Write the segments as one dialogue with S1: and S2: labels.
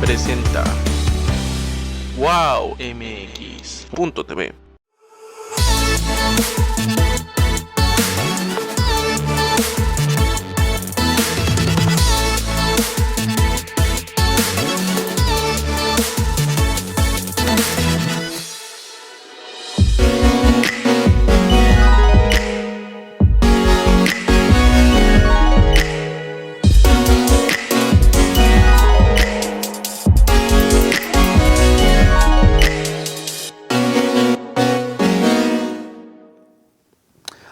S1: presenta wowmx.tv.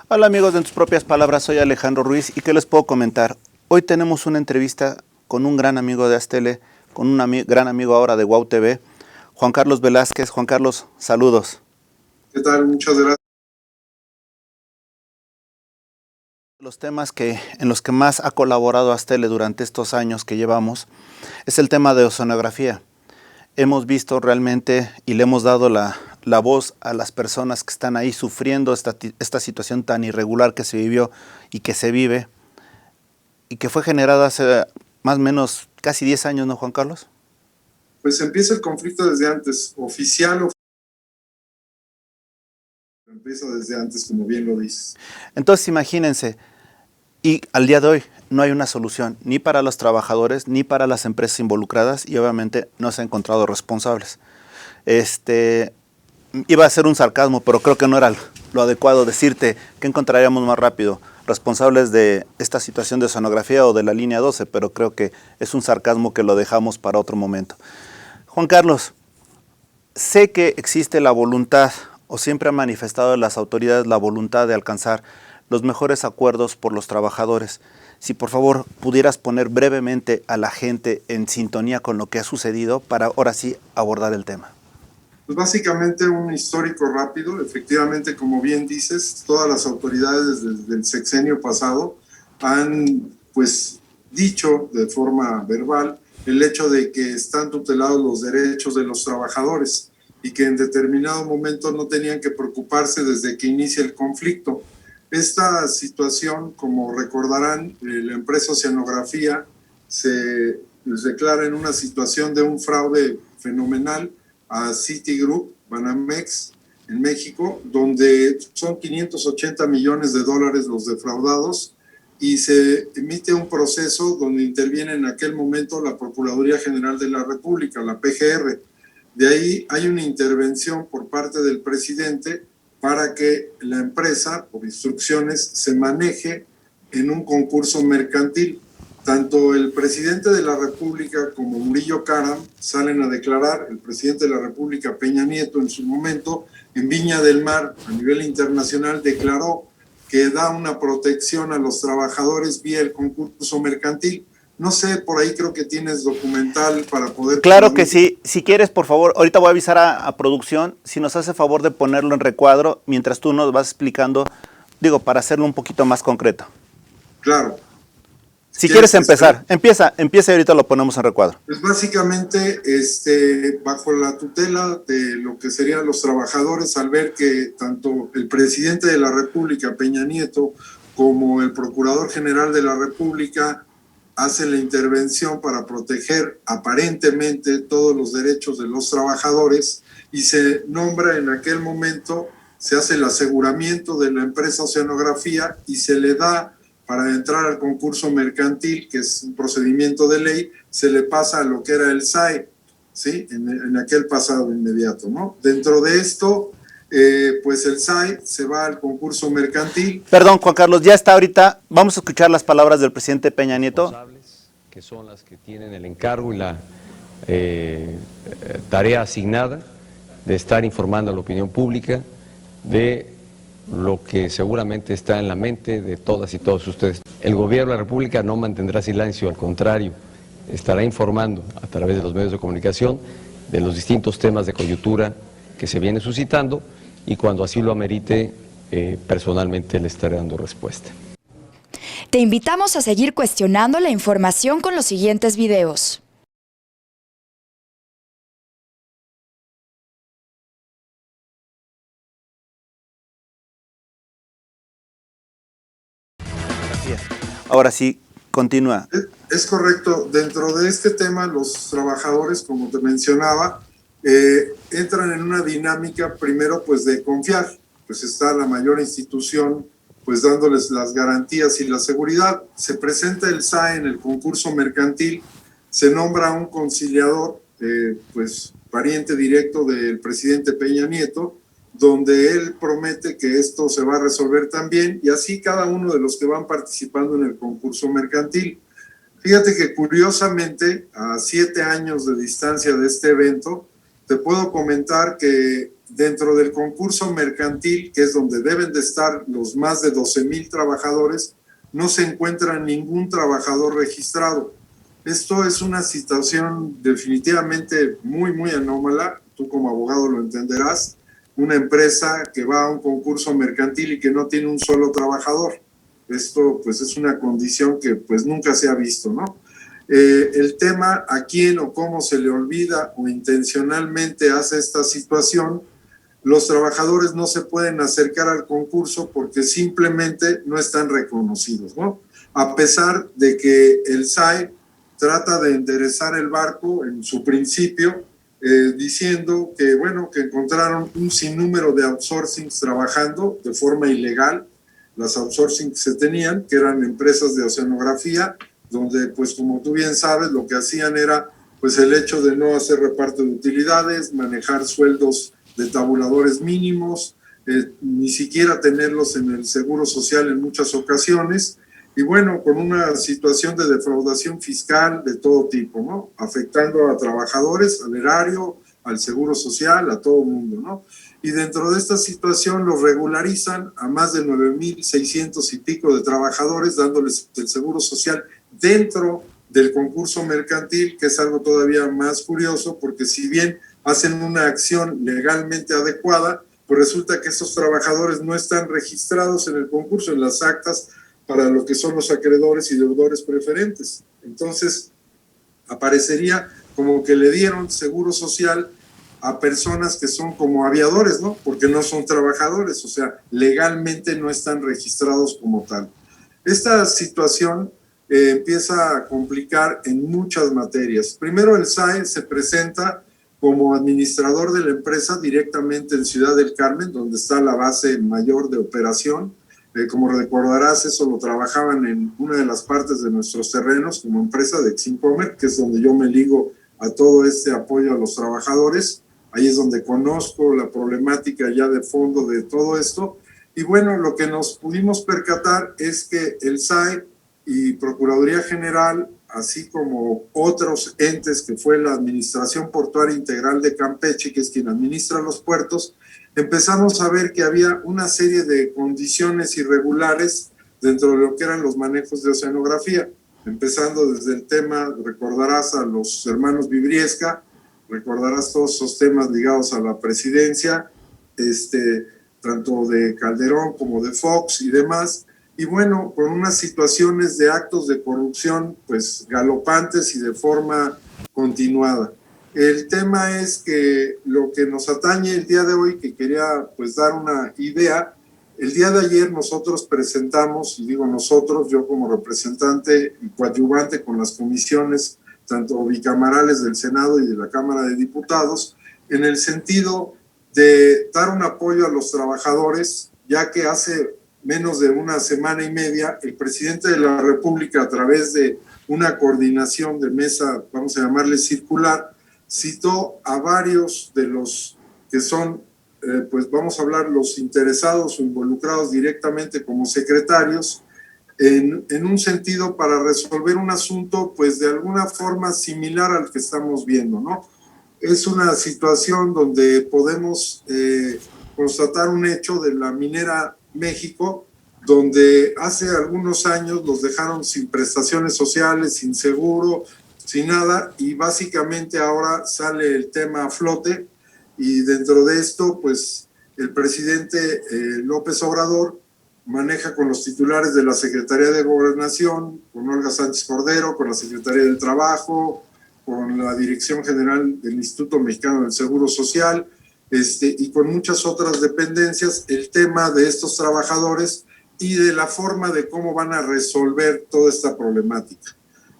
S2: Hola amigos de En Tus Propias Palabras, soy Alejandro Ruiz y ¿qué les puedo comentar? Hoy tenemos una entrevista con un gran amigo de Aztele, con un gran amigo ahora de Wow TV, Juan Carlos Velázquez. Juan Carlos, saludos.
S3: ¿Qué tal? Muchas gracias.
S2: Los temas en los que más ha colaborado Aztele durante estos años que llevamos es el tema de oceanografía. Hemos visto realmente y le hemos dado la voz a las personas que están ahí sufriendo esta situación tan irregular que se vivió y que se vive y que fue generada hace más o menos casi 10 años, ¿no, Juan Carlos?
S3: Pues empieza el conflicto desde antes, oficial empieza desde antes, como bien lo dices.
S2: Entonces imagínense, y al día de hoy no hay una solución ni para los trabajadores ni para las empresas involucradas y obviamente no se han encontrado responsables. Iba a ser un sarcasmo, pero creo que no era lo adecuado decirte que encontraríamos más rápido responsables de esta situación de oceanografía o de la línea 12, pero creo que es un sarcasmo que lo dejamos para otro momento. Juan Carlos, sé que existe la voluntad, o siempre han manifestado las autoridades la voluntad de alcanzar los mejores acuerdos por los trabajadores. Si por favor pudieras poner brevemente a la gente en sintonía con lo que ha sucedido para ahora sí abordar el tema.
S3: Pues básicamente un histórico rápido. Efectivamente, como bien dices, todas las autoridades desde el sexenio pasado han pues dicho de forma verbal el hecho de que están tutelados los derechos de los trabajadores y que en determinado momento no tenían que preocuparse desde que inicia el conflicto. Esta situación, como recordarán, la empresa Oceanografía se les declara en una situación de un fraude fenomenal a Citigroup, Banamex, en México, donde son 580 millones de dólares los defraudados y se emite un proceso donde interviene en aquel momento la Procuraduría General de la República, la PGR. De ahí hay una intervención por parte del presidente para que la empresa, por instrucciones, se maneje en un concurso mercantil. Tanto el presidente de la República como Murillo Karam salen a declarar, el presidente de la República, Peña Nieto, en su momento, en Viña del Mar, a nivel internacional, declaró que da una protección a los trabajadores vía el concurso mercantil. No sé, por ahí creo que tienes documental para poder...
S2: Claro que sí. Si quieres, por favor, ahorita voy a avisar a producción, si nos hace favor de ponerlo en recuadro, mientras tú nos vas explicando, digo, para hacerlo un poquito más concreto.
S3: Claro.
S2: Si quieres empezar, empieza y ahorita lo ponemos en recuadro.
S3: Pues básicamente, bajo la tutela de lo que serían los trabajadores, al ver que tanto el presidente de la República, Peña Nieto, como el Procurador General de la República hace la intervención para proteger aparentemente todos los derechos de los trabajadores y se nombra en aquel momento, se hace el aseguramiento de la empresa Oceanografía y se le da para entrar al concurso mercantil, que es un procedimiento de ley, se le pasa a lo que era el SAE, ¿sí? En aquel pasado inmediato, ¿no? Dentro de esto, pues el SAE se va al concurso mercantil.
S2: Perdón, Juan Carlos, ya está ahorita. Vamos a escuchar las palabras del presidente Peña Nieto.
S4: Que son las que tienen el encargo y la tarea asignada de estar informando a la opinión pública de lo que seguramente está en la mente de todas y todos ustedes. El gobierno de la República no mantendrá silencio, al contrario, estará informando a través de los medios de comunicación de los distintos temas de coyuntura que se vienen suscitando y cuando así lo amerite, personalmente le estaré dando respuesta.
S5: Te invitamos a seguir cuestionando la información con los siguientes videos.
S2: Ahora sí, continúa.
S3: Es correcto. Dentro de este tema, los trabajadores, como te mencionaba, entran en una dinámica primero pues de confiar, pues está la mayor institución pues dándoles las garantías y la seguridad. Se presenta el SAE en el concurso mercantil, se nombra un conciliador, pues pariente directo del presidente Peña Nieto, donde él promete que esto se va a resolver también, y así cada uno de los que van participando en el concurso mercantil. Fíjate que curiosamente, a 7 años de distancia de este evento, te puedo comentar que dentro del concurso mercantil, que es donde deben de estar los más de 12,000 trabajadores, no se encuentra ningún trabajador registrado. Esto es una situación definitivamente muy, muy anómala. Tú como abogado lo entenderás. Una empresa que va a un concurso mercantil y que no tiene un solo trabajador. Esto pues es una condición que pues nunca se ha visto, ¿no? El tema a quién o cómo se le olvida o intencionalmente hace esta situación, los trabajadores no se pueden acercar al concurso porque simplemente no están reconocidos, ¿no? A pesar de que el SAE trata de enderezar el barco en su principio, diciendo que, bueno, que encontraron un sinnúmero de outsourcings trabajando de forma ilegal. Las outsourcing que se tenían, que eran empresas de oceanografía, donde, pues como tú bien sabes, lo que hacían era pues el hecho de no hacer reparto de utilidades, manejar sueldos de tabuladores mínimos, ni siquiera tenerlos en el seguro social en muchas ocasiones, y bueno, con una situación de defraudación fiscal de todo tipo, ¿no? Afectando a trabajadores, al erario, al seguro social, a todo el mundo, ¿no? Y dentro de esta situación los regularizan a más de 9,600 y pico de trabajadores, dándoles el seguro social dentro del concurso mercantil, que es algo todavía más curioso, porque si bien hacen una acción legalmente adecuada, pues resulta que estos trabajadores no están registrados en el concurso, en las actas, para lo que son los acreedores y deudores preferentes. Entonces, aparecería como que le dieron seguro social a personas que son como aviadores, ¿no? Porque no son trabajadores, o sea, legalmente no están registrados como tal. Esta situación empieza a complicar en muchas materias. Primero, el SAE se presenta como administrador de la empresa directamente en Ciudad del Carmen, donde está la base mayor de operación. Como recordarás, eso lo trabajaban en una de las partes de nuestros terrenos como empresa de Exincomer, que es donde yo me ligo a todo este apoyo a los trabajadores. Ahí es donde conozco la problemática ya de fondo de todo esto. Y bueno, lo que nos pudimos percatar es que el SAE y Procuraduría General, así como otros entes que fue la Administración Portuaria Integral de Campeche, que es quien administra los puertos, empezamos a ver que había una serie de condiciones irregulares dentro de lo que eran los manejos de oceanografía, empezando desde el tema, recordarás a los hermanos Vibriesca, recordarás todos esos temas ligados a la presidencia, tanto de Calderón como de Fox y demás, y bueno, con unas situaciones de actos de corrupción pues galopantes y de forma continuada. El tema es que lo que nos atañe el día de hoy, que quería pues dar una idea, el día de ayer nosotros presentamos, y digo nosotros, yo como representante y coadyuvante con las comisiones, tanto bicamerales del Senado y de la Cámara de Diputados, en el sentido de dar un apoyo a los trabajadores, ya que hace menos de una semana y media, el presidente de la República, a través de una coordinación de mesa, vamos a llamarle circular, citó a varios de los que son, pues vamos a hablar, los interesados o involucrados directamente como secretarios, en un sentido para resolver un asunto, pues de alguna forma similar al que estamos viendo, ¿no? Es una situación donde podemos constatar un hecho de la minera México, donde hace algunos años los dejaron sin prestaciones sociales, sin seguro, sin nada, y básicamente ahora sale el tema a flote, y dentro de esto, pues el presidente López Obrador maneja con los titulares de la Secretaría de Gobernación, con Olga Sánchez Cordero, con la Secretaría del Trabajo, con la Dirección General del Instituto Mexicano del Seguro Social, y con muchas otras dependencias, el tema de estos trabajadores y de la forma de cómo van a resolver toda esta problemática.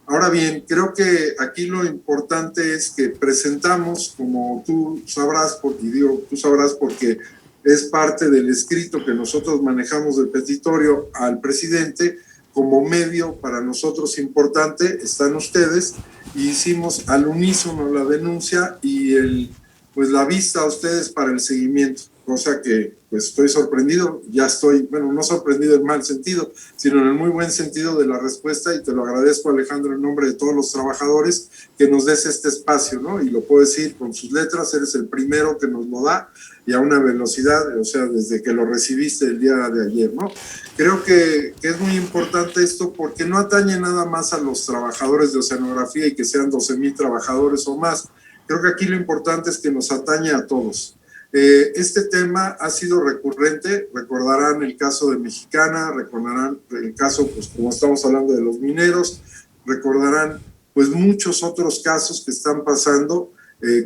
S3: Ahora bien, creo que aquí lo importante es que presentamos, como tú sabrás, porque digo, tú sabrás porque es parte del escrito que nosotros manejamos del petitorio al presidente, como medio para nosotros importante, están ustedes, y hicimos al unísono la denuncia y pues la vista a ustedes para el seguimiento, cosa que pues estoy sorprendido, ya estoy, bueno, no sorprendido en mal sentido, sino en el muy buen sentido de la respuesta, y te lo agradezco, Alejandro, en nombre de todos los trabajadores, que nos des este espacio, ¿no? Y lo puedo decir con sus letras, eres el primero que nos lo da, y a una velocidad, o sea, desde que lo recibiste el día de ayer, ¿no? Creo que es muy importante esto porque no atañe nada más a los trabajadores de oceanografía y que sean 12,000 trabajadores o más. Creo que aquí lo importante es que nos atañe a todos. Este tema ha sido recurrente, recordarán el caso de Mexicana, recordarán el caso, pues como estamos hablando de los mineros, recordarán pues muchos otros casos que están pasando,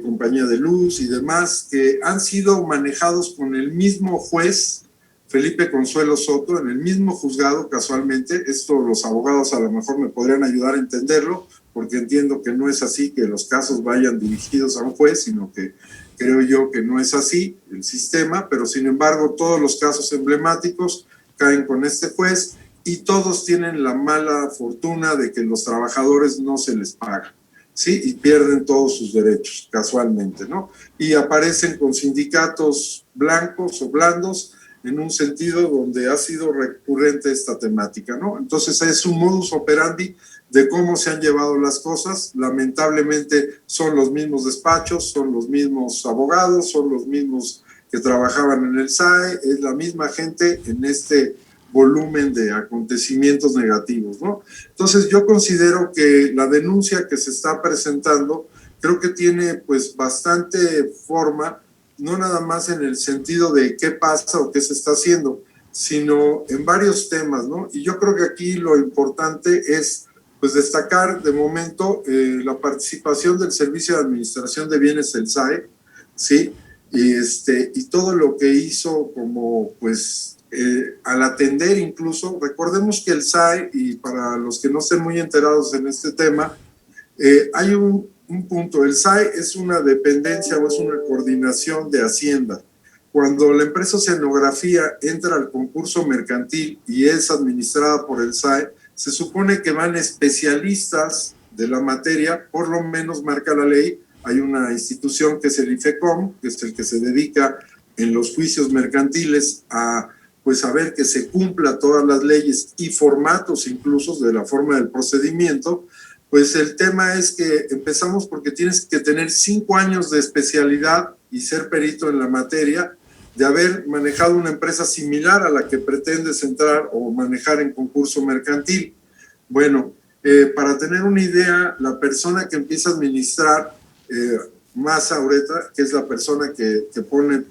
S3: Compañía de Luz y demás, que han sido manejados con el mismo juez, Felipe Consuelo Soto, en el mismo juzgado casualmente. Esto los abogados a lo mejor me podrían ayudar a entenderlo, porque entiendo que no es así que los casos vayan dirigidos a un juez, sino que creo yo que no es así el sistema, pero sin embargo todos los casos emblemáticos caen con este juez y todos tienen la mala fortuna de que los trabajadores no se les paga, ¿sí? Y pierden todos sus derechos, casualmente, ¿no? Y aparecen con sindicatos blancos o blandos en un sentido donde ha sido recurrente esta temática, ¿no? Entonces es un modus operandi de cómo se han llevado las cosas. Lamentablemente son los mismos despachos, son los mismos abogados, son los mismos que trabajaban en el SAE, es la misma gente en este volumen de acontecimientos negativos, ¿no? Entonces yo considero que la denuncia que se está presentando creo que tiene pues bastante forma, no nada más en el sentido de qué pasa o qué se está haciendo, sino en varios temas, ¿no? Y yo creo que aquí lo importante es pues destacar de momento la participación del Servicio de Administración de Bienes, el SAE, ¿sí? Y todo lo que hizo como pues al atender incluso, recordemos que el SAE, y para los que no estén muy enterados en este tema, hay un punto, el SAE es una dependencia o es una coordinación de Hacienda. Cuando la empresa Oceanografía entra al concurso mercantil y es administrada por el SAE, se supone que van especialistas de la materia, por lo menos marca la ley. Hay una institución que es el IFECOM, que es el que se dedica en los juicios mercantiles a pues a ver que se cumpla todas las leyes y formatos incluso de la forma del procedimiento. Pues el tema es que empezamos porque tienes que tener 5 años de especialidad y ser perito en la materia, de haber manejado una empresa similar a la que pretendes entrar o manejar en concurso mercantil. Bueno, para tener una idea, la persona que empieza a administrar, Maza Ureta, que es la persona que pone,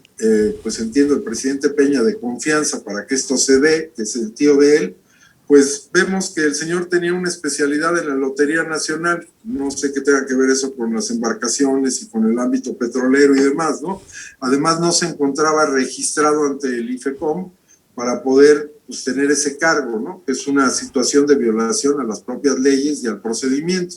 S3: pues entiendo, el presidente Peña de confianza para que esto se dé, que es el tío de él, pues vemos que el señor tenía una especialidad en la Lotería Nacional. No sé qué tenga que ver eso con las embarcaciones y con el ámbito petrolero y demás, ¿no? Además, no se encontraba registrado ante el IFECOM para poder pues, tener ese cargo, ¿no? Es una situación de violación a las propias leyes y al procedimiento.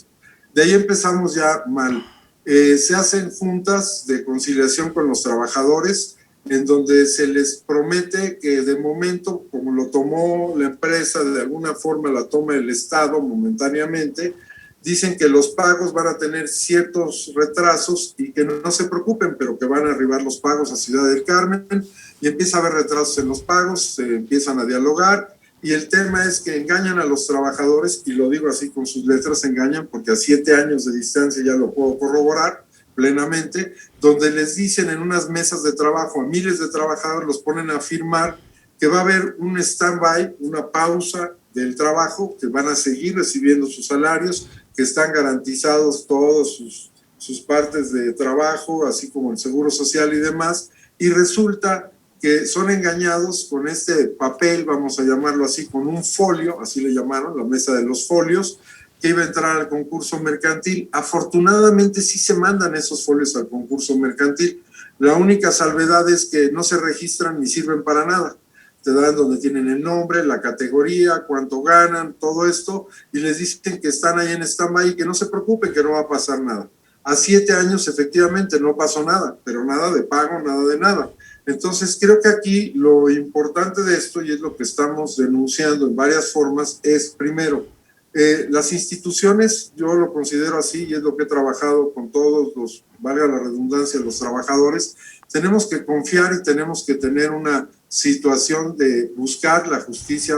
S3: De ahí empezamos ya mal. Se hacen juntas de conciliación con los trabajadores, en donde se les promete que de momento, como lo tomó la empresa, de alguna forma la toma el Estado momentáneamente, dicen que los pagos van a tener ciertos retrasos y que no se preocupen, pero que van a arribar los pagos a Ciudad del Carmen, y empieza a haber retrasos en los pagos, se empiezan a dialogar, y el tema es que engañan a los trabajadores, y lo digo así con sus letras, engañan, porque a 7 años de distancia ya lo puedo corroborar plenamente, donde les dicen en unas mesas de trabajo a miles de trabajadores, los ponen a firmar que va a haber un stand-by, una pausa del trabajo, que van a seguir recibiendo sus salarios, que están garantizados todos sus partes de trabajo, así como el seguro social y demás, y resulta que son engañados con este papel, vamos a llamarlo así, con un folio, así le llamaron, la mesa de los folios, que iba a entrar al concurso mercantil. Afortunadamente sí se mandan esos folios al concurso mercantil. La única salvedad es que no se registran ni sirven para nada. te dan donde tienen el nombre, la categoría, cuánto ganan, todo esto, y les dicen que están ahí en stand-by y que no se preocupen, que no va a pasar nada. A 7 años efectivamente no pasó nada, pero nada de pago, nada de nada. Entonces creo que aquí lo importante de esto, y es lo que estamos denunciando en varias formas, es primero, las instituciones, yo lo considero así y es lo que he trabajado con todos los, valga la redundancia, los trabajadores, tenemos que confiar y tenemos que tener una situación de buscar la justicia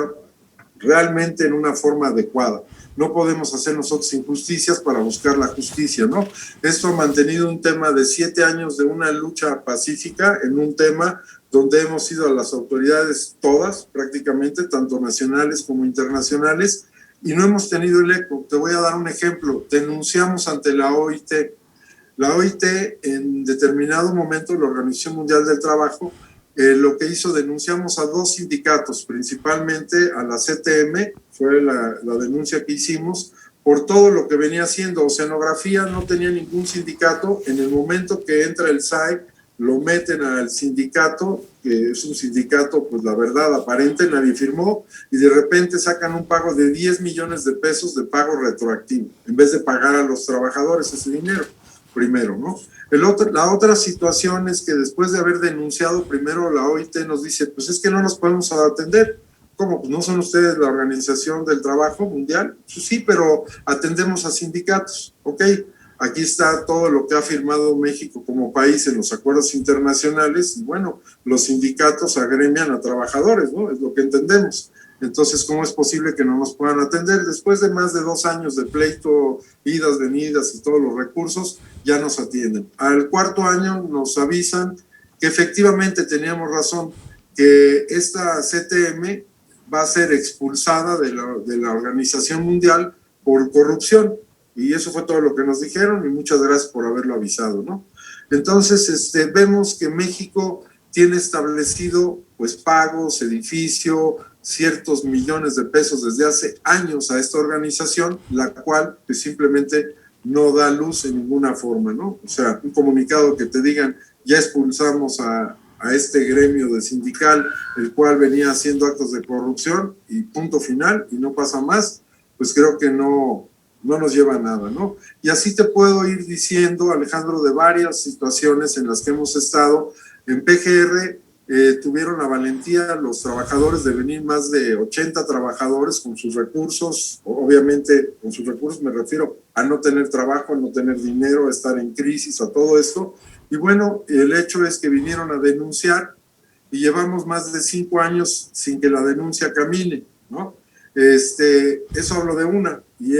S3: realmente en una forma adecuada. No podemos hacer nosotros injusticias para buscar la justicia, ¿no? Esto ha mantenido un tema de 7 años de una lucha pacífica en un tema donde hemos ido a las autoridades todas, prácticamente, tanto nacionales como internacionales, y no hemos tenido el eco. Te voy a dar un ejemplo. Denunciamos ante la OIT. La OIT, en determinado momento, la Organización Mundial del Trabajo, lo que hizo, denunciamos a 2 sindicatos, principalmente a la CTM, fue la denuncia que hicimos, por todo lo que venía haciendo. Oceanografía no tenía ningún sindicato. En el momento que entra el SAE, lo meten al sindicato, que es un sindicato, pues la verdad, aparente, nadie firmó, y de repente sacan un pago de 10 millones de pesos de pago retroactivo, en vez de pagar a los trabajadores ese dinero, primero, ¿no? La otra situación es que después de haber denunciado, primero la OIT nos dice, pues es que no nos podemos atender. ¿Cómo? Pues no son ustedes la Organización del Trabajo Mundial. Pues sí, pero atendemos a sindicatos, ¿ok? Aquí está todo lo que ha firmado México como país en los acuerdos internacionales y bueno, los sindicatos agremian a trabajadores, ¿no? Es lo que entendemos. Entonces, ¿cómo es posible que no nos puedan atender? Después de más de 2 años de pleito, idas, venidas y todos los recursos, ya nos atienden. Al 4.º año nos avisan que efectivamente teníamos razón, que esta CTM va a ser expulsada de la Organización Mundial por corrupción. Y eso fue todo lo que nos dijeron y muchas gracias por haberlo avisado, ¿no? Entonces, vemos que México tiene establecido pues pagos, edificio, ciertos millones de pesos desde hace años a esta organización, la cual pues simplemente no da luz en ninguna forma, ¿no? O sea, un comunicado que te digan, ya expulsamos a este gremio de sindical, el cual venía haciendo actos de corrupción y punto final, y no pasa más, pues creo que no nos lleva a nada, ¿no? Y así te puedo ir diciendo, Alejandro, de varias situaciones en las que hemos estado. En PGR tuvieron la valentía los trabajadores de venir, más de 80 trabajadores con sus recursos, obviamente con sus recursos me refiero a no tener trabajo, a no tener dinero, a estar en crisis, a todo esto. Y bueno, el hecho es que vinieron a denunciar y llevamos más de 5 años sin que la denuncia camine, ¿no? Eso hablo de una, y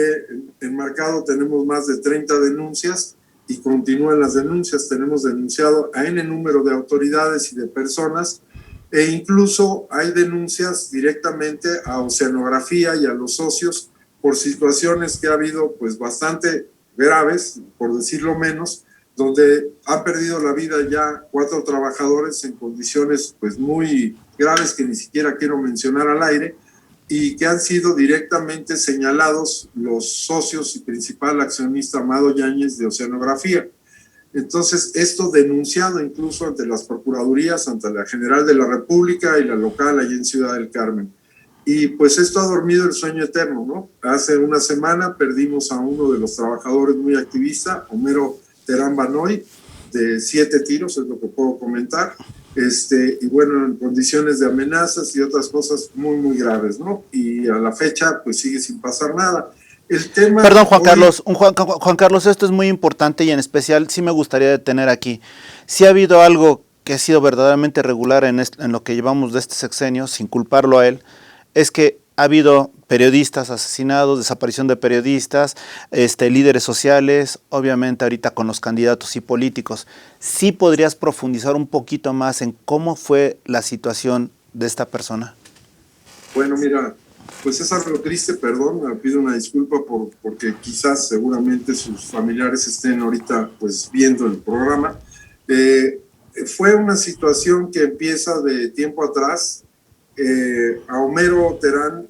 S3: enmarcado tenemos más de 30 denuncias y continúan las denuncias. Tenemos denunciado a N número de autoridades y de personas, e incluso hay denuncias directamente a Oceanografía y a los socios por situaciones que ha habido pues bastante graves, por decirlo menos, donde han perdido la vida ya 4 trabajadores en condiciones pues muy graves que ni siquiera quiero mencionar al aire, y que han sido directamente señalados los socios y principal accionista Amado Yáñez de Oceanografía. Entonces, esto denunciado incluso ante las procuradurías, ante la General de la República y la local allí en Ciudad del Carmen. Y pues esto ha dormido el sueño eterno, ¿no? Hace una semana perdimos a uno de los trabajadores muy activista, Homero Terán Banoy, de 7 tiros, es lo que puedo comentar. Y bueno, en condiciones de amenazas y otras cosas muy, muy graves, ¿no? Y a la fecha, pues sigue sin pasar nada. El tema...
S2: Perdón, Juan Carlos, Juan Carlos, esto es muy importante y en especial sí me gustaría detener aquí. Si ha habido algo que ha sido verdaderamente regular en lo que llevamos de este sexenio, sin culparlo a él, es que ha habido periodistas asesinados, desaparición de periodistas, líderes sociales, obviamente ahorita con los candidatos y políticos. ¿Sí podrías profundizar un poquito más en cómo fue la situación de esta persona?
S3: Bueno, mira, pues es algo triste, perdón, me pido una disculpa porque quizás seguramente sus familiares estén ahorita pues viendo el programa. Fue una situación que empieza de tiempo atrás. A Homero Terán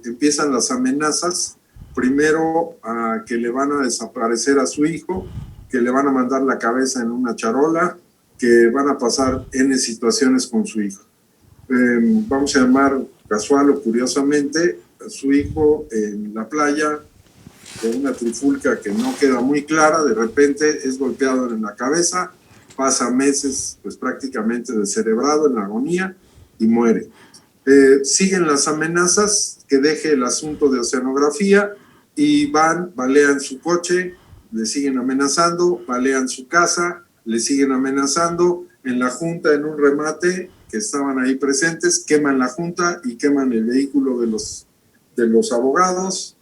S3: empiezan las amenazas, primero a que le van a desaparecer a su hijo, que le van a mandar la cabeza en una charola, que van a pasar N situaciones con su hijo. vamos a llamar casual o curiosamente, a su hijo en la playa, con una trifulca que no queda muy clara, de repente es golpeado en la cabeza, pasa meses pues prácticamente descerebrado, en agonía, y muere. Siguen las amenazas, que deje el asunto de oceanografía, y van, balean su coche, le siguen amenazando, balean su casa, le siguen amenazando. En la junta, en un remate, que estaban ahí presentes, queman la junta y queman el vehículo de los abogados.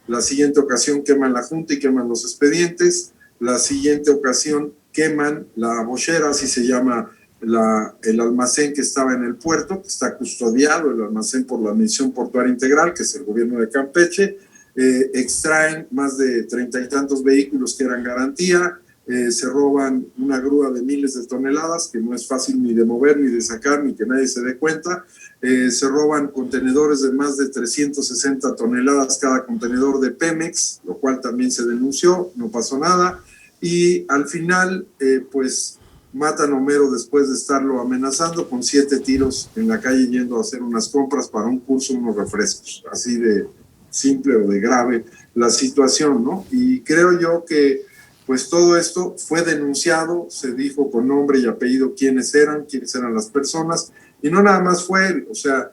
S3: La siguiente ocasión queman la junta y queman los expedientes. La siguiente ocasión queman la bochera, así se llama el almacén que estaba en el puerto, que está custodiado el almacén por la Administración Portuaria Integral, que es el gobierno de Campeche. Extraen más de 30 y tantos vehículos que eran garantía. Se roban una grúa de miles de toneladas, que no es fácil ni de mover, ni de sacar, ni que nadie se dé cuenta. Se roban contenedores de más de 360 toneladas cada contenedor de Pemex, lo cual también se denunció, no pasó nada. Y al final, pues matan a Homero después de estarlo amenazando con 7 tiros en la calle yendo a hacer unas compras para un curso, unos refrescos. Así de simple o de grave la situación, ¿no? Y creo yo que pues todo esto fue denunciado, se dijo con nombre y apellido quiénes eran las personas, y no nada más fue él, o sea,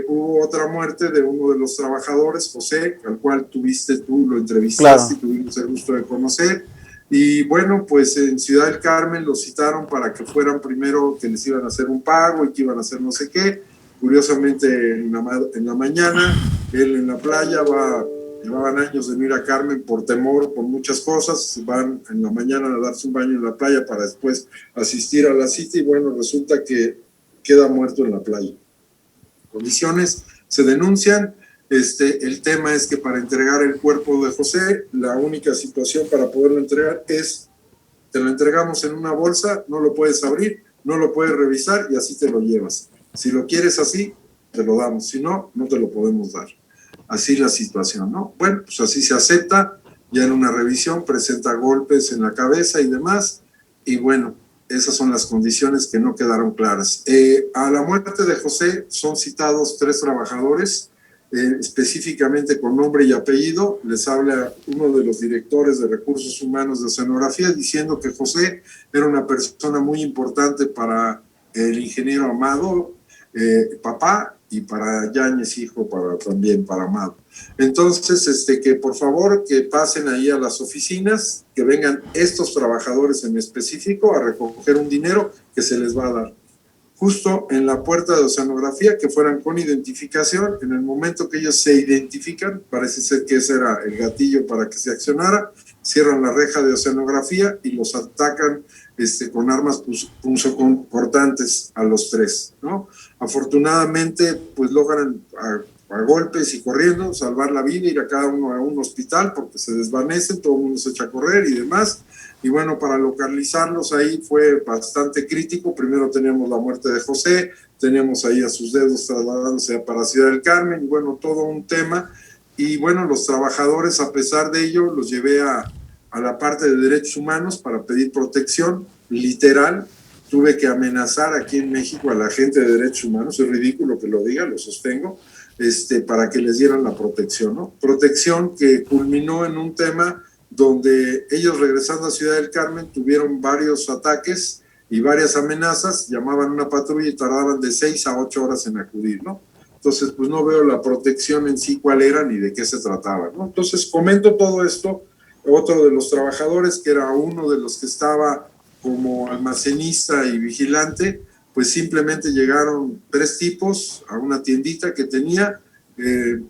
S3: hubo otra muerte de uno de los trabajadores, José, al cual tú lo entrevistaste, claro, y tuvimos el gusto de conocer, y bueno, pues en Ciudad del Carmen los citaron para que fueran primero, que les iban a hacer un pago y que iban a hacer no sé qué. Curiosamente en la mañana, él en la playa llevaban años de no ir a Carmen por temor, por muchas cosas, van en la mañana a darse un baño en la playa para después asistir a la cita, y bueno, resulta que queda muerto en la playa. Condiciones se denuncian. El tema es que para entregar el cuerpo de José, la única situación para poderlo entregar es, te lo entregamos en una bolsa, no lo puedes abrir, no lo puedes revisar y así te lo llevas. Si lo quieres así, te lo damos, si no, no te lo podemos dar. Así la situación, ¿no? Bueno, pues así se acepta, ya en una revisión presenta golpes en la cabeza y demás, y bueno, esas son las condiciones que no quedaron claras. A la muerte de José son citados 3 trabajadores, específicamente con nombre y apellido. Les habla uno de los directores de Recursos Humanos de Oceanografía diciendo que José era una persona muy importante para el ingeniero Amado, papá, y para Yáñez, hijo, también para Amado. Entonces, que por favor que pasen ahí a las oficinas, que vengan estos trabajadores en específico a recoger un dinero que se les va a dar. Justo en la puerta de Oceanografía, que fueran con identificación. En el momento que ellos se identifican, parece ser que ese era el gatillo para que se accionara, cierran la reja de Oceanografía y los atacan con armas punzocortantes a los 3, ¿no? Afortunadamente, pues logran a golpes y corriendo salvar la vida, ir a cada uno a un hospital porque se desvanecen, todo el mundo se echa a correr y demás. Y bueno, para localizarlos ahí fue bastante crítico. Primero teníamos la muerte de José, teníamos ahí a sus dedos trasladándose para Ciudad del Carmen, y bueno, todo un tema. Y bueno, los trabajadores, a pesar de ello, los llevé a la parte de derechos humanos para pedir protección, literal. Tuve que amenazar aquí en México a la gente de derechos humanos, es ridículo que lo diga, lo sostengo, para que les dieran la protección, ¿no? Protección que culminó en un tema donde ellos, regresando a Ciudad del Carmen, tuvieron varios ataques y varias amenazas, llamaban una patrulla y tardaban de 6 a 8 horas en acudir, ¿no? Entonces, pues no veo la protección en sí cuál era ni de qué se trataba, ¿no? Entonces, comento todo esto. Otro de los trabajadores, que era uno de los que estaba como almacenista y vigilante, pues simplemente llegaron 3 tipos a una tiendita que tenía, le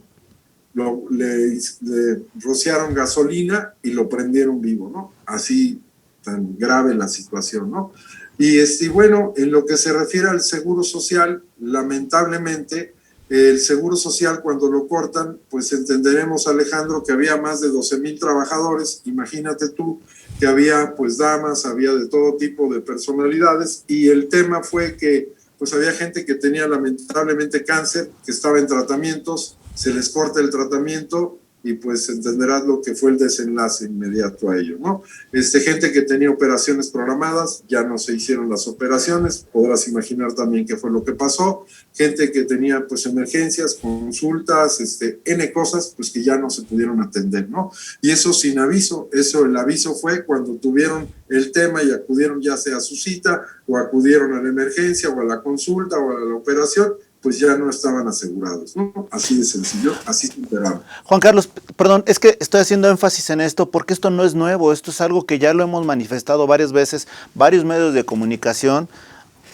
S3: rociaron gasolina y lo prendieron vivo, ¿no? Así tan grave la situación, ¿no? Y bueno, en lo que se refiere al Seguro Social, lamentablemente, el Seguro Social, cuando lo cortan, pues entenderemos, Alejandro, que había más de 12,000 trabajadores. Imagínate tú que había pues damas, había de todo tipo de personalidades, y el tema fue que pues había gente que tenía lamentablemente cáncer, que estaba en tratamientos, se les corta el tratamiento, y pues entenderás lo que fue el desenlace inmediato a ello, ¿no? Gente que tenía operaciones programadas, ya no se hicieron las operaciones, podrás imaginar también qué fue lo que pasó, gente que tenía pues emergencias, consultas, N cosas, pues que ya no se pudieron atender, ¿no? Y eso sin aviso, el aviso fue cuando tuvieron el tema y acudieron ya sea a su cita, o acudieron a la emergencia, o a la consulta, o a la operación, pues ya no estaban asegurados, ¿no? Así de sencillo, así se enteraron.
S2: Juan Carlos, perdón, es que estoy haciendo énfasis en esto porque esto no es nuevo, esto es algo que ya lo hemos manifestado varias veces, varios medios de comunicación,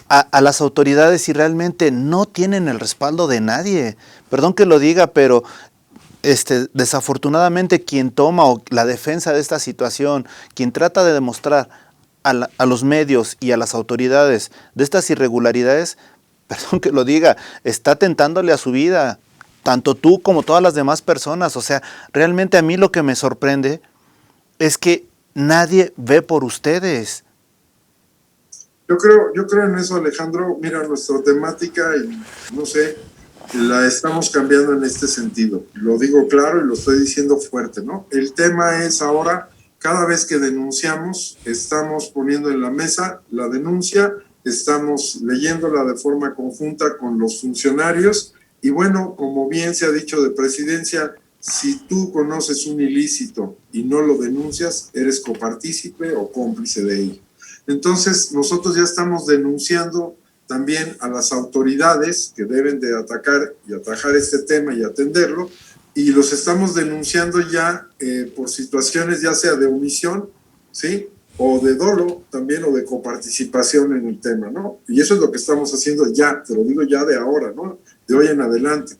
S2: a las autoridades, y realmente no tienen el respaldo de nadie. Perdón que lo diga, pero desafortunadamente quien toma la defensa de esta situación, quien trata de demostrar a los medios y a las autoridades de estas irregularidades, perdón que lo diga, está atentándole a su vida, tanto tú como todas las demás personas. O sea, realmente a mí lo que me sorprende es que nadie ve por ustedes.
S3: Yo creo en eso, Alejandro. Mira, nuestra temática, y no sé, la estamos cambiando en este sentido. Lo digo claro y lo estoy diciendo fuerte, ¿no? El tema es ahora, cada vez que denunciamos, estamos poniendo en la mesa la denuncia, estamos leyéndola de forma conjunta con los funcionarios, y bueno, como bien se ha dicho de presidencia, si tú conoces un ilícito y no lo denuncias, eres copartícipe o cómplice de ello. Entonces, nosotros ya estamos denunciando también a las autoridades que deben de atacar y atajar este tema y atenderlo, y los estamos denunciando ya por situaciones ya sea de omisión, ¿sí?, o de dolo también, o de coparticipación en el tema, ¿no? Y eso es lo que estamos haciendo ya, te lo digo ya de ahora, ¿no? De hoy en adelante.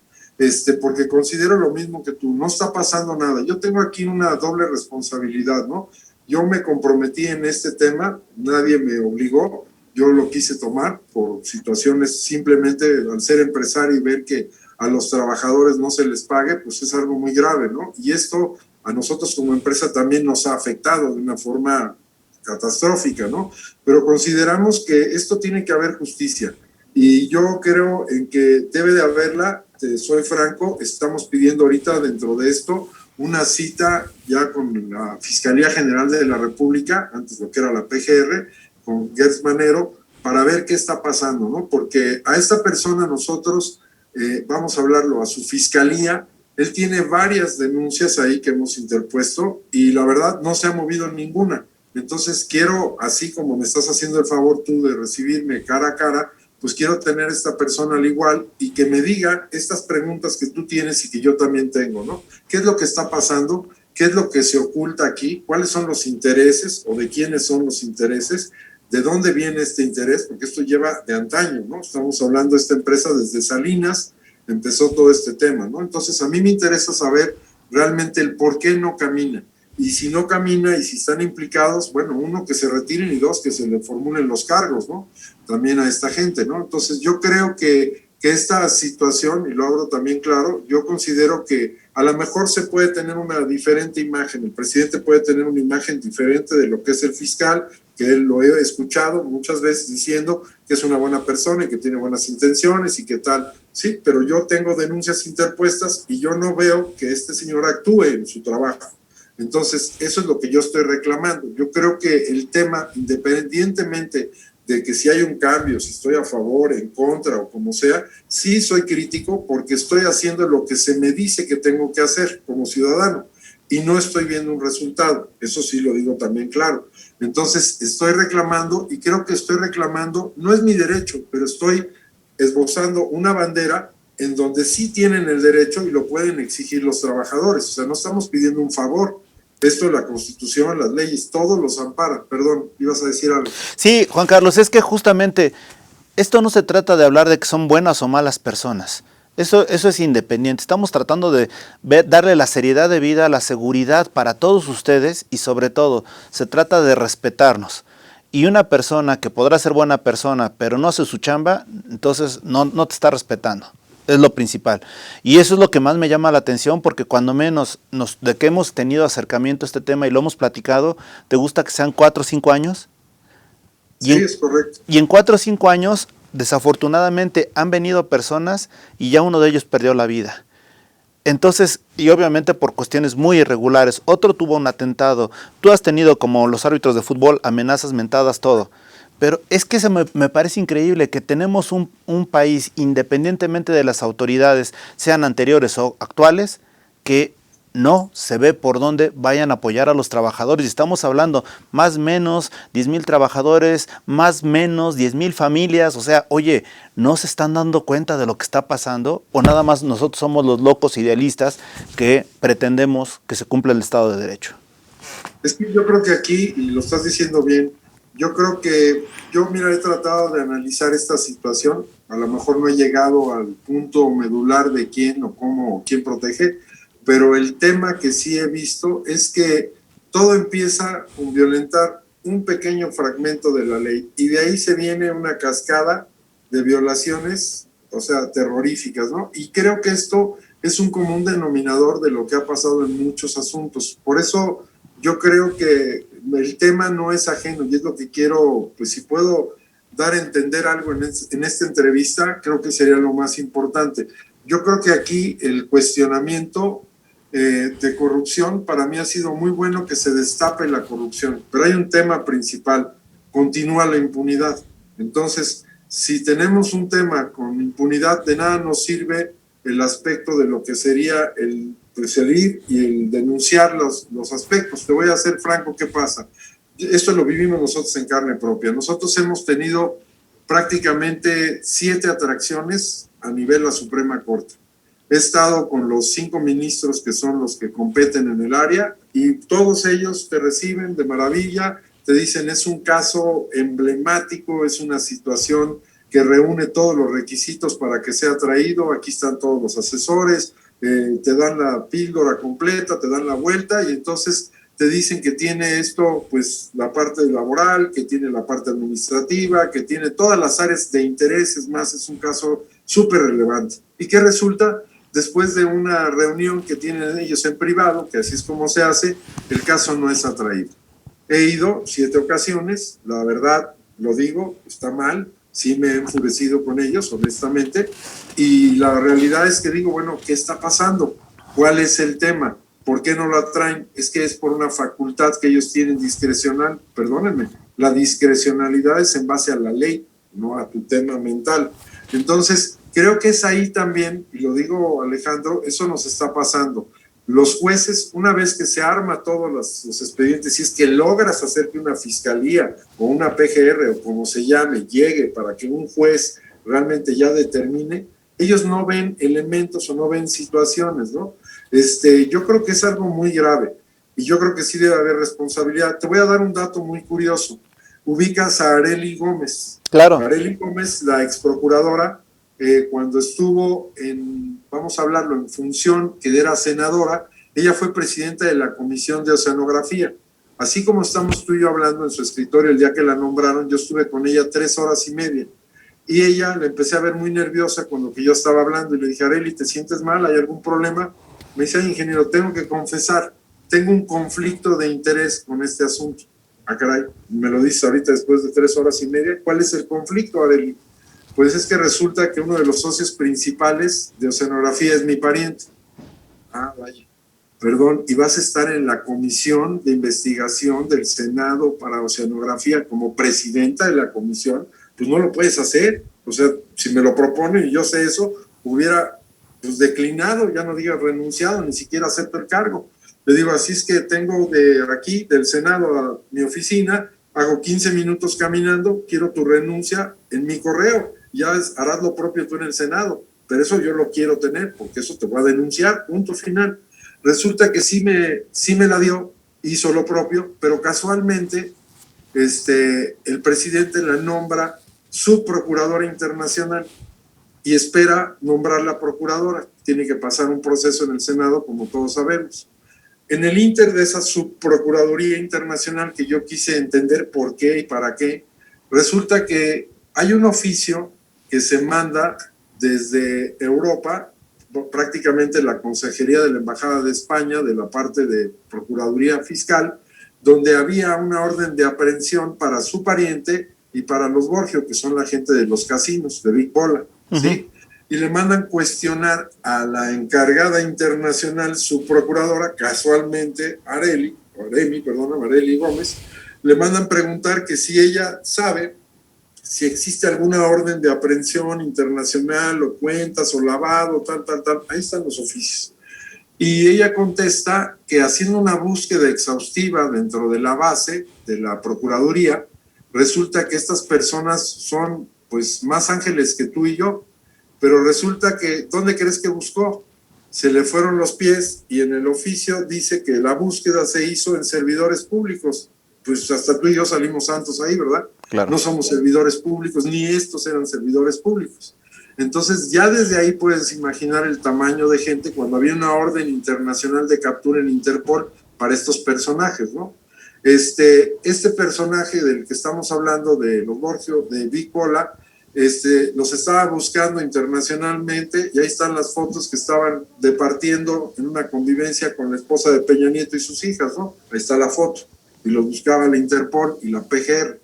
S3: Porque considero lo mismo que tú, no está pasando nada. Yo tengo aquí una doble responsabilidad, ¿no? Yo me comprometí en este tema, nadie me obligó, yo lo quise tomar por situaciones, simplemente al ser empresario y ver que a los trabajadores no se les pague, pues es algo muy grave, ¿no? Y esto a nosotros como empresa también nos ha afectado de una forma catastrófica, ¿no? Pero consideramos que esto tiene que haber justicia, y yo creo en que debe de haberla. Te soy franco, estamos pidiendo ahorita dentro de esto una cita ya con la Fiscalía General de la República, antes lo que era la PGR, con Gertz Manero, para ver qué está pasando, ¿no? Porque a esta persona nosotros, vamos a hablarlo, a su fiscalía, él tiene varias denuncias ahí que hemos interpuesto, y la verdad no se ha movido ninguna. Entonces quiero, así como me estás haciendo el favor tú de recibirme cara a cara, pues quiero tener esta persona al igual y que me diga estas preguntas que tú tienes y que yo también tengo, ¿no? ¿Qué es lo que está pasando? ¿Qué es lo que se oculta aquí? ¿Cuáles son los intereses o de quiénes son los intereses? ¿De dónde viene este interés? Porque esto lleva de antaño, ¿no? Estamos hablando de esta empresa desde Salinas, empezó todo este tema, ¿no? Entonces a mí me interesa saber realmente el por qué no camina. Y si no camina y si están implicados, bueno, uno, que se retiren, y dos, que se le formulen los cargos, ¿no? También a esta gente, ¿no? Entonces yo creo que esta situación, y lo hablo también claro, yo considero que a lo mejor se puede tener una diferente imagen, el presidente puede tener una imagen diferente de lo que es el fiscal, que él lo he escuchado muchas veces diciendo que es una buena persona y que tiene buenas intenciones y que tal, sí, pero yo tengo denuncias interpuestas y yo no veo que este señor actúe en su trabajo. Entonces, eso es lo que yo estoy reclamando. Yo creo que el tema, independientemente de que si hay un cambio, si estoy a favor, en contra o como sea, sí soy crítico porque estoy haciendo lo que se me dice que tengo que hacer como ciudadano y no estoy viendo un resultado. Eso sí lo digo también claro. Entonces, estoy reclamando, y creo que estoy reclamando, no es mi derecho, pero estoy esbozando una bandera en donde sí tienen el derecho y lo pueden exigir los trabajadores. O sea, no estamos pidiendo un favor. Esto, la Constitución, las leyes, todo los ampara. Perdón, ibas a decir algo.
S2: Sí, Juan Carlos, es que justamente esto no se trata de hablar de que son buenas o malas personas. Eso es independiente. Estamos tratando de darle la seriedad de vida, la seguridad para todos ustedes, y sobre todo se trata de respetarnos. Y una persona que podrá ser buena persona, pero no hace su chamba, entonces no te está respetando. Es lo principal. Y eso es lo que más me llama la atención, porque cuando menos de que hemos tenido acercamiento a este tema y lo hemos platicado, ¿te gusta que sean 4 o 5 años?
S3: Sí, es correcto.
S2: Y en 4 o 5 años, desafortunadamente, han venido personas y ya uno de ellos perdió la vida. Entonces, y obviamente por cuestiones muy irregulares, otro tuvo un atentado, tú has tenido como los árbitros de fútbol amenazas, mentadas, todo. Pero es que me parece increíble que tenemos un país, independientemente de las autoridades, sean anteriores o actuales, que no se ve por dónde vayan a apoyar a los trabajadores. Y estamos hablando más o menos 10,000 trabajadores, más o menos 10,000 familias. O sea, oye, ¿no se están dando cuenta de lo que está pasando? ¿O nada más nosotros somos los locos idealistas que pretendemos que se cumpla el Estado de Derecho?
S3: Es que yo creo que aquí, y lo estás diciendo bien, yo creo que mira, he tratado de analizar esta situación, a lo mejor no he llegado al punto medular de quién o cómo o quién protege, pero el tema que sí he visto es que todo empieza con violentar un pequeño fragmento de la ley y de ahí se viene una cascada de violaciones, o sea, terroríficas, ¿no? Y creo que esto es un común denominador de lo que ha pasado en muchos asuntos. Por eso yo creo que el tema no es ajeno y es lo que quiero, pues si puedo dar a entender algo en esta entrevista, creo que sería lo más importante. Yo creo que aquí el cuestionamiento de corrupción, para mí ha sido muy bueno que se destape la corrupción, pero hay un tema principal, continúa la impunidad. Entonces, si tenemos un tema con impunidad, de nada nos sirve el aspecto de lo que sería el perseguir y el denunciar los aspectos. Te voy a ser franco, ¿qué pasa? Esto lo vivimos nosotros en carne propia. Nosotros hemos tenido prácticamente 7 atracciones a nivel la Suprema Corte. He estado con los 5 ministros que son los que competen en el área y todos ellos te reciben de maravilla, te dicen es un caso emblemático, es una situación que reúne todos los requisitos para que sea traído, aquí están todos los asesores, te dan la píldora completa, te dan la vuelta y entonces te dicen que tiene esto, pues la parte laboral, que tiene la parte administrativa, que tiene todas las áreas de interés, es más, es un caso súper relevante. ¿Y qué resulta? Después de una reunión que tienen ellos en privado, que así es como se hace, el caso no es atraído. He ido 7 ocasiones, la verdad, lo digo, está mal, sí me he enfurecido con ellos, honestamente, y la realidad es que digo, bueno, ¿qué está pasando? ¿Cuál es el tema? ¿Por qué no lo atraen? Es que es por una facultad que ellos tienen discrecional, perdónenme, la discrecionalidad es en base a la ley, no a tu tema mental. Entonces, creo que es ahí también, y lo digo Alejandro, eso nos está pasando. Los jueces, una vez que se arma todos los expedientes, si es que logras hacer que una fiscalía o una PGR o como se llame, llegue para que un juez realmente ya determine, ellos no ven elementos o no ven situaciones, ¿no? Yo creo que es algo muy grave y yo creo que sí debe haber responsabilidad. Te voy a dar un dato muy curioso. Ubicas a Arely Gómez.
S2: Claro.
S3: Arely Gómez, la ex procuradora, cuando estuvo vamos a hablarlo, en función que era senadora, ella fue presidenta de la Comisión de Oceanografía. Así como estamos tú y yo hablando en su escritorio el día que la nombraron, yo estuve con ella 3 horas y media. Y ella la empecé a ver muy nerviosa con lo que yo estaba hablando y le dije, Arely, ¿te sientes mal? ¿Hay algún problema? Me dice, ingeniero, tengo que confesar, tengo un conflicto de interés con este asunto. Ah, caray, me lo dices ahorita después de 3 horas y media. ¿Cuál es el conflicto, Arely? Pues es que resulta que uno de los socios principales de Oceanografía es mi pariente. Ah, vaya. Perdón, y vas a estar en la comisión de investigación del Senado para Oceanografía como presidenta de la comisión, pues no lo puedes hacer. O sea, si me lo proponen y yo sé eso, hubiera pues declinado, ya no digas renunciado, ni siquiera acepto el cargo. Le digo, así es que tengo de aquí, del Senado a mi oficina, hago 15 minutos caminando, quiero tu renuncia en mi correo, ya harás lo propio tú en el Senado, pero eso yo lo quiero tener, porque eso te voy a denunciar, punto final. Resulta que sí me la dio, hizo lo propio, pero casualmente el presidente la nombra subprocuradora internacional y espera nombrar la procuradora. Tiene que pasar un proceso en el Senado, como todos sabemos. En el inter de esa subprocuraduría internacional que yo quise entender por qué y para qué, resulta que hay un oficio que se manda desde Europa, prácticamente la Consejería de la Embajada de España, de la parte de Procuraduría Fiscal, donde había una orden de aprehensión para su pariente y para los Borgio, que son la gente de los casinos, de Big Bola, ¿sí? y le mandan cuestionar a la encargada internacional, su procuradora, casualmente Areli Gómez, le mandan preguntar que si ella sabe si existe alguna orden de aprehensión internacional o cuentas o lavado, tal, ahí están los oficios. Y ella contesta que haciendo una búsqueda exhaustiva dentro de la base de la Procuraduría, resulta que estas personas son pues más ángeles que tú y yo, pero resulta que, ¿dónde crees que buscó? Se le fueron los pies y en el oficio dice que la búsqueda se hizo en servidores públicos. Pues hasta tú y yo salimos santos ahí, ¿verdad?
S2: Claro.
S3: No somos servidores públicos, ni estos eran servidores públicos. Entonces ya desde ahí puedes imaginar el tamaño de gente cuando había una orden internacional de captura en Interpol para estos personajes, ¿no? Este personaje del que estamos hablando, de los Borgio, de Big Bola, los estaba buscando internacionalmente y ahí están las fotos que estaban departiendo en una convivencia con la esposa de Peña Nieto y sus hijas, ¿no? Ahí está la foto. Y los buscaba la Interpol y la PGR.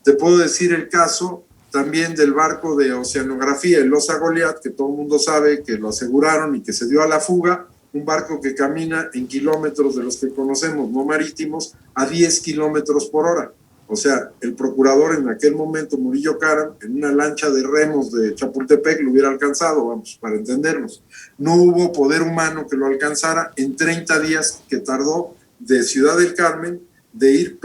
S3: Te puedo decir el caso también del barco de oceanografía, el Osa Goliat, que todo el mundo sabe que lo aseguraron y que se dio a la fuga, un barco que camina en kilómetros de los que conocemos, no marítimos, a 10 kilómetros por hora. O sea, el procurador en aquel momento, Murillo Karam, en una lancha de remos de Chapultepec lo hubiera alcanzado, vamos, para entendernos. No hubo poder humano que lo alcanzara en 30 días que tardó de Ciudad del Carmen, de ir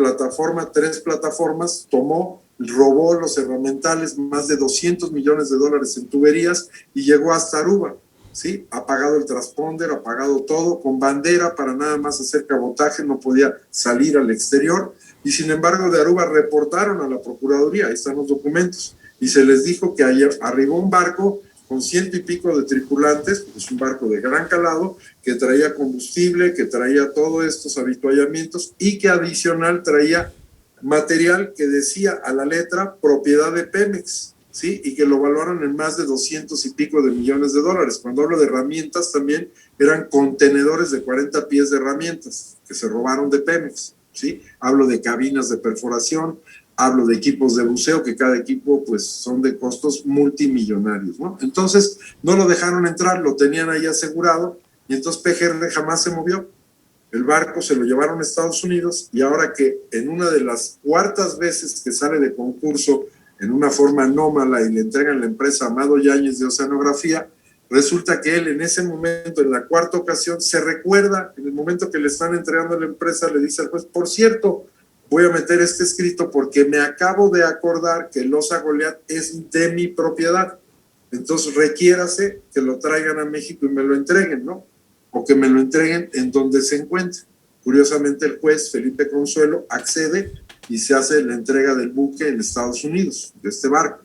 S3: tres plataformas, robó los herramientales, más de $200 millones en tuberías y llegó hasta Aruba, ¿sí? Ha pagado el transponder, ha pagado todo, con bandera para nada más hacer cabotaje, no podía salir al exterior y sin embargo de Aruba reportaron a la Procuraduría, ahí están los documentos, y se les dijo que ayer arribó un barco con 100 y pico de tripulantes, es un barco de gran calado, que traía combustible, que traía todos estos avituallamientos y que adicional traía material que decía a la letra propiedad de Pemex, ¿sí? Y que lo valoraron en más de 200 y pico de millones de dólares. Cuando hablo de herramientas también eran contenedores de 40 pies de herramientas que se robaron de Pemex, ¿sí? Hablo de cabinas de perforación, hablo de equipos de buceo, que cada equipo pues son de costos multimillonarios, ¿no? Entonces no lo dejaron entrar, lo tenían ahí asegurado y entonces PGR jamás se movió. El barco se lo llevaron a Estados Unidos y ahora que en una de las cuartas veces que sale de concurso en una forma anómala y le entregan la empresa Amado Yáñez de Oceanografía, resulta que él en ese momento, en la cuarta ocasión, se recuerda, en el momento que le están entregando la empresa, le dice al juez, por cierto, voy a meter este escrito porque me acabo de acordar que el Osa Goliat es de mi propiedad. Entonces requiérase que lo traigan a México y me lo entreguen, ¿no? O que me lo entreguen en donde se encuentre. Curiosamente el juez Felipe Consuelo accede y se hace la entrega del buque en Estados Unidos, de este barco.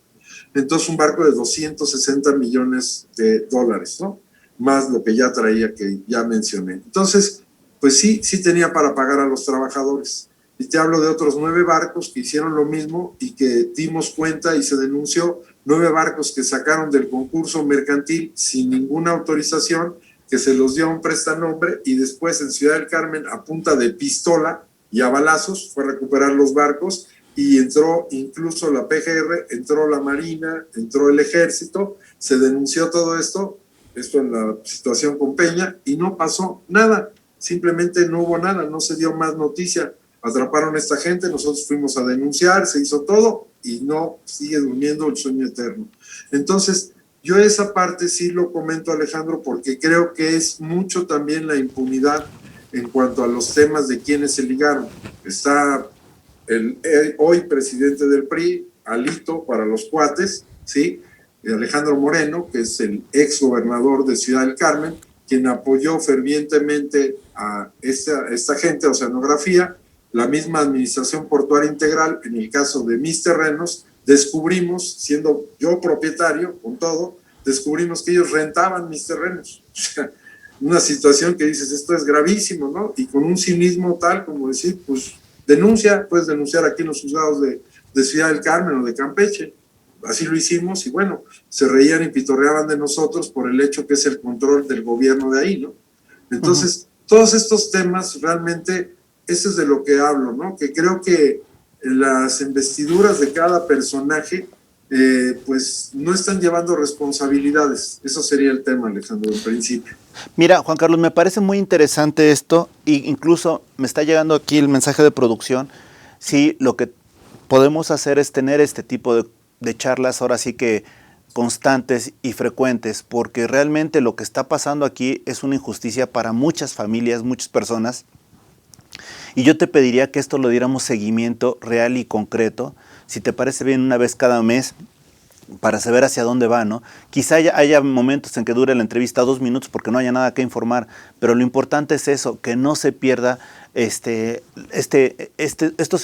S3: Entonces un barco de 260 millones de dólares, ¿no? Más lo que ya traía, que ya mencioné. Entonces, pues sí tenía para pagar a los trabajadores. Y te hablo de otros 9 barcos que hicieron lo mismo y que dimos cuenta y se denunció, 9 barcos que sacaron del concurso mercantil sin ninguna autorización, que se los dio a un prestanombre y después en Ciudad del Carmen a punta de pistola y a balazos fue a recuperar los barcos y entró incluso la PGR, entró la Marina, entró el Ejército, se denunció todo esto en la situación con Peña y no pasó nada, simplemente no hubo nada, no se dio más noticia. Atraparon a esta gente, nosotros fuimos a denunciar, se hizo todo y no sigue durmiendo el sueño eterno. Entonces, yo esa parte sí lo comento, Alejandro, porque creo que es mucho también la impunidad en cuanto a los temas de quienes se ligaron. Está el hoy presidente del PRI, Alito para los cuates, ¿sí? Alejandro Moreno, que es el ex gobernador de Ciudad del Carmen, quien apoyó fervientemente a esta gente, Oceanografía. La misma Administración Portuaria Integral, en el caso de mis terrenos, descubrimos, siendo yo propietario con todo, descubrimos que ellos rentaban mis terrenos. O sea, una situación que dices, esto es gravísimo, ¿no? Y con un cinismo tal como decir, pues puedes denunciar aquí en los juzgados de Ciudad del Carmen o de Campeche. Así lo hicimos y bueno, se reían y pitorreaban de nosotros por el hecho que es el control del gobierno de ahí, ¿no? Entonces, todos estos temas realmente, eso es de lo que hablo, ¿no? Que creo que las investiduras de cada personaje pues no están llevando responsabilidades. Eso sería el tema, Alejandro, en principio.
S2: Mira, Juan Carlos, me parece muy interesante esto, e incluso me está llegando aquí el mensaje de producción. Sí, lo que podemos hacer es tener este tipo de charlas, ahora sí que constantes y frecuentes, porque realmente lo que está pasando aquí es una injusticia para muchas familias, muchas personas. Y yo te pediría que esto lo diéramos seguimiento real y concreto, si te parece bien, una vez cada mes, para saber hacia dónde va, ¿no? Quizá haya momentos en que dure la entrevista 2 minutos porque no haya nada que informar, pero lo importante es eso, que no se pierda estos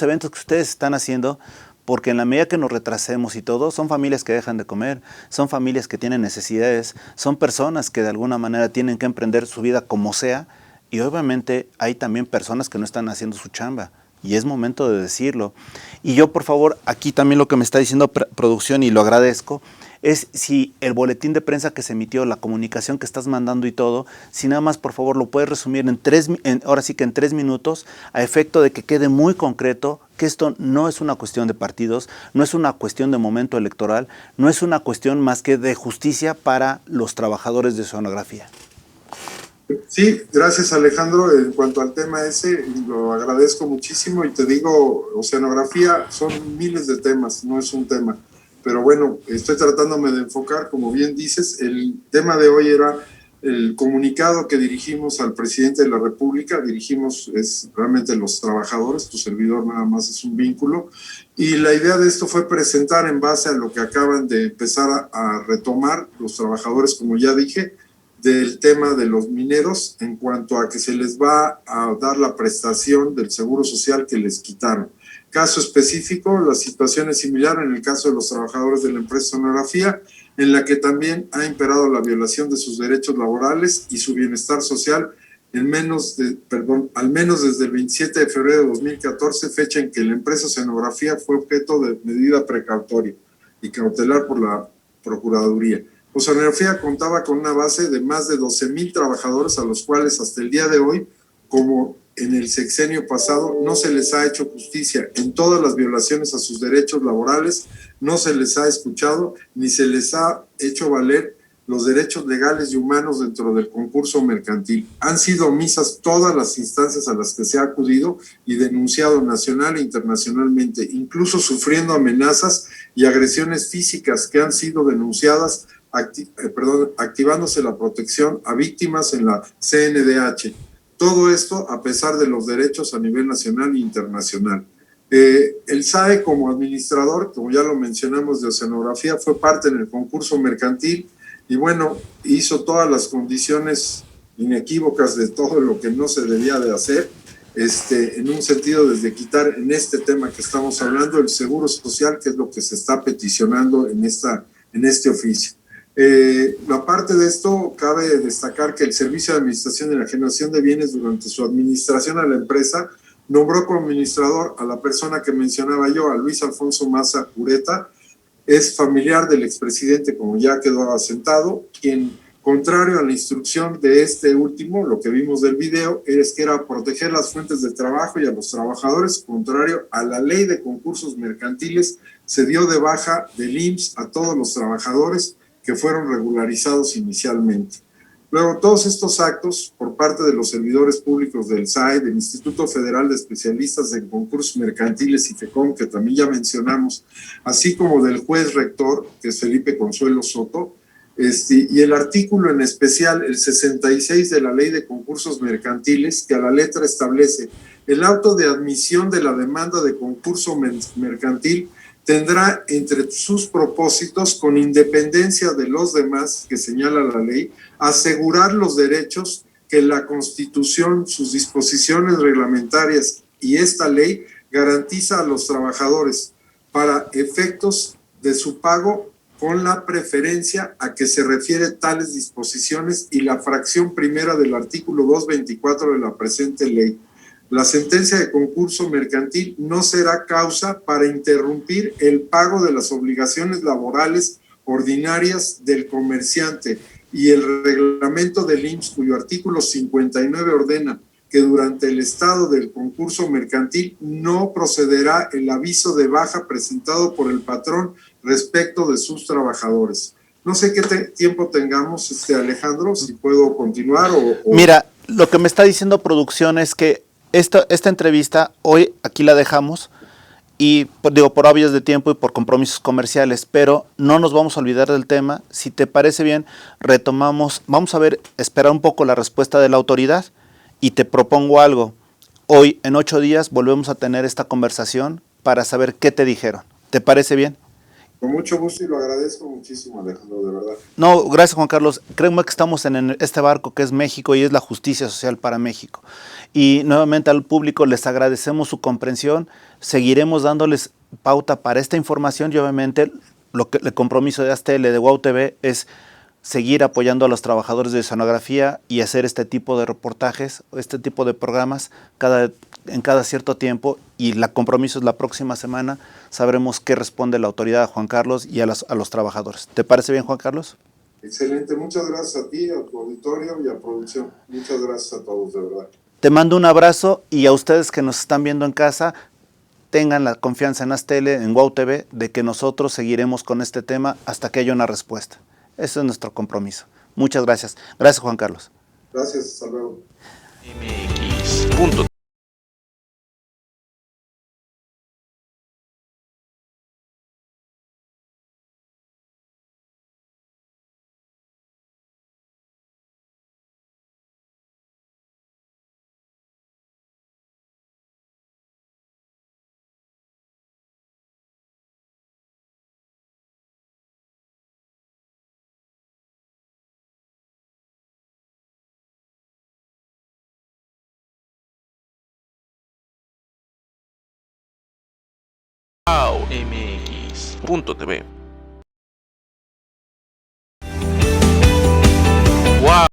S2: eventos que ustedes están haciendo, porque en la medida que nos retrasemos y todo, son familias que dejan de comer, son familias que tienen necesidades, son personas que de alguna manera tienen que emprender su vida como sea, y obviamente hay también personas que no están haciendo su chamba. Y es momento de decirlo. Y yo, por favor, aquí también lo que me está diciendo producción, y lo agradezco, es si el boletín de prensa que se emitió, la comunicación que estás mandando y todo, si nada más, por favor, lo puedes resumir ahora sí que en 3 minutos, a efecto de que quede muy concreto que esto no es una cuestión de partidos, no es una cuestión de momento electoral, no es una cuestión más que de justicia para los trabajadores de Oceanografía.
S3: Sí, gracias, Alejandro. En cuanto al tema ese, lo agradezco muchísimo y te digo, Oceanografía son miles de temas, no es un tema. Pero bueno, estoy tratándome de enfocar, como bien dices, el tema de hoy era el comunicado que dirigimos al presidente de la República. Es realmente los trabajadores, tu servidor nada más es un vínculo. Y la idea de esto fue presentar en base a lo que acaban de empezar a retomar los trabajadores, como ya dije, del tema de los mineros en cuanto a que se les va a dar la prestación del seguro social que les quitaron. Caso específico, la situación es similar en el caso de los trabajadores de la empresa Oceanografía, en la que también ha imperado la violación de sus derechos laborales y su bienestar social al menos desde el 27 de febrero de 2014, fecha en que la empresa Oceanografía fue objeto de medida precautoria y cautelar por la Procuraduría. Oceanografía contaba con una base de más de 12,000 trabajadores a los cuales hasta el día de hoy, como en el sexenio pasado, no se les ha hecho justicia en todas las violaciones a sus derechos laborales, no se les ha escuchado ni se les ha hecho valer los derechos legales y humanos dentro del concurso mercantil. Han sido omisas todas las instancias a las que se ha acudido y denunciado nacional e internacionalmente, incluso sufriendo amenazas y agresiones físicas que han sido denunciadas, activándose la protección a víctimas en la CNDH. Todo esto a pesar de los derechos a nivel nacional e internacional. El SAE como administrador, como ya lo mencionamos, de Oceanografía, fue parte en el concurso mercantil y bueno, hizo todas las condiciones inequívocas de todo lo que no se debía de hacer, en un sentido desde quitar en este tema que estamos hablando el seguro social, que es lo que se está peticionando en este oficio. Aparte de esto, cabe destacar que el Servicio de Administración y Enajenación de Bienes, durante su administración a la empresa, nombró como administrador a la persona que mencionaba yo, a Luis Alfonso Maza Ureta. Es familiar del expresidente, como ya quedó asentado, quien, contrario a la instrucción de este último, lo que vimos del video, es que era proteger las fuentes de trabajo y a los trabajadores, contrario a la ley de concursos mercantiles, se dio de baja del IMSS a todos los trabajadores que fueron regularizados inicialmente. Luego, todos estos actos por parte de los servidores públicos del SAE, del Instituto Federal de Especialistas en Concursos Mercantiles, IFECOM, que también ya mencionamos, así como del juez rector, que es Felipe Consuelo Soto, y el artículo en especial, el 66 de la Ley de Concursos Mercantiles, que a la letra establece el auto de admisión de la demanda de concurso mercantil tendrá entre sus propósitos, con independencia de los demás que señala la ley, asegurar los derechos que la Constitución, sus disposiciones reglamentarias y esta ley garantiza a los trabajadores para efectos de su pago con la preferencia a que se refiere tales disposiciones y la fracción primera del artículo 224 de la presente ley. La sentencia de concurso mercantil no será causa para interrumpir el pago de las obligaciones laborales ordinarias del comerciante, y el reglamento del IMSS, cuyo artículo 59 ordena que durante el estado del concurso mercantil no procederá el aviso de baja presentado por el patrón respecto de sus trabajadores. No sé qué tiempo tengamos, Alejandro, si puedo continuar o...
S2: Mira, lo que me está diciendo producción es que esta entrevista hoy aquí la dejamos y por obvias de tiempo y por compromisos comerciales, pero no nos vamos a olvidar del tema. Si te parece bien, retomamos, vamos a ver, esperar un poco la respuesta de la autoridad y te propongo algo. Hoy, en 8 días, volvemos a tener esta conversación para saber qué te dijeron. ¿Te parece bien?
S3: Con mucho gusto y lo agradezco muchísimo, Alejandro, de verdad.
S2: No, gracias Juan Carlos. Créeme que estamos en este barco que es México y es la justicia social para México. Y nuevamente al público les agradecemos su comprensión. Seguiremos dándoles pauta para esta información y obviamente el compromiso de ASTL, de WOW TV, es seguir apoyando a los trabajadores de sonografía y hacer este tipo de reportajes, este tipo de programas en cada cierto tiempo, y el compromiso es la próxima semana. Sabremos qué responde la autoridad a Juan Carlos y a los trabajadores. ¿Te parece bien, Juan Carlos?
S3: Excelente, muchas gracias a ti, a tu auditorio y a producción. Muchas gracias a todos, de verdad.
S2: Te mando un abrazo y a ustedes que nos están viendo en casa, tengan la confianza en ASTL, en WOW TV, de que nosotros seguiremos con este tema hasta que haya una respuesta. Ese es nuestro compromiso. Muchas gracias. Gracias, Juan Carlos.
S3: Gracias, hasta luego.
S1: MX. Wow MX.tv. Wow.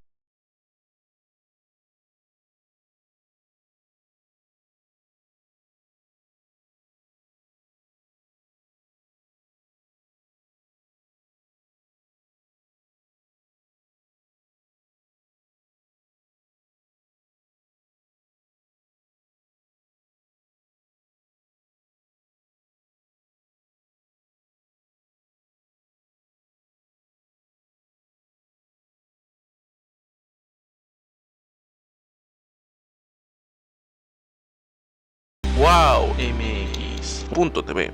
S1: Wow MX.tv.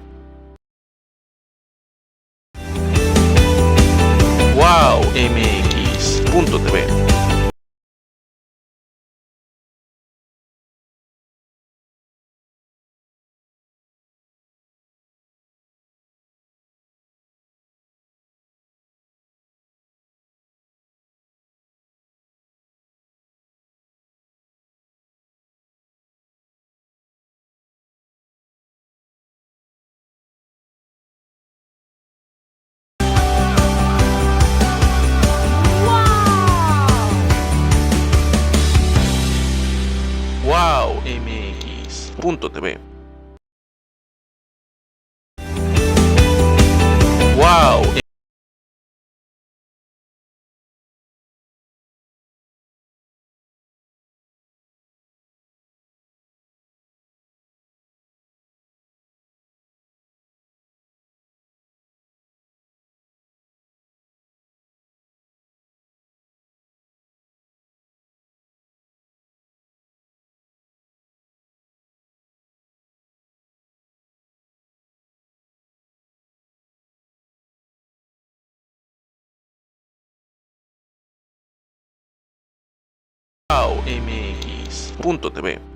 S1: Wow MX.tv. Wow MX.tv. Wow. Wow MX.tv.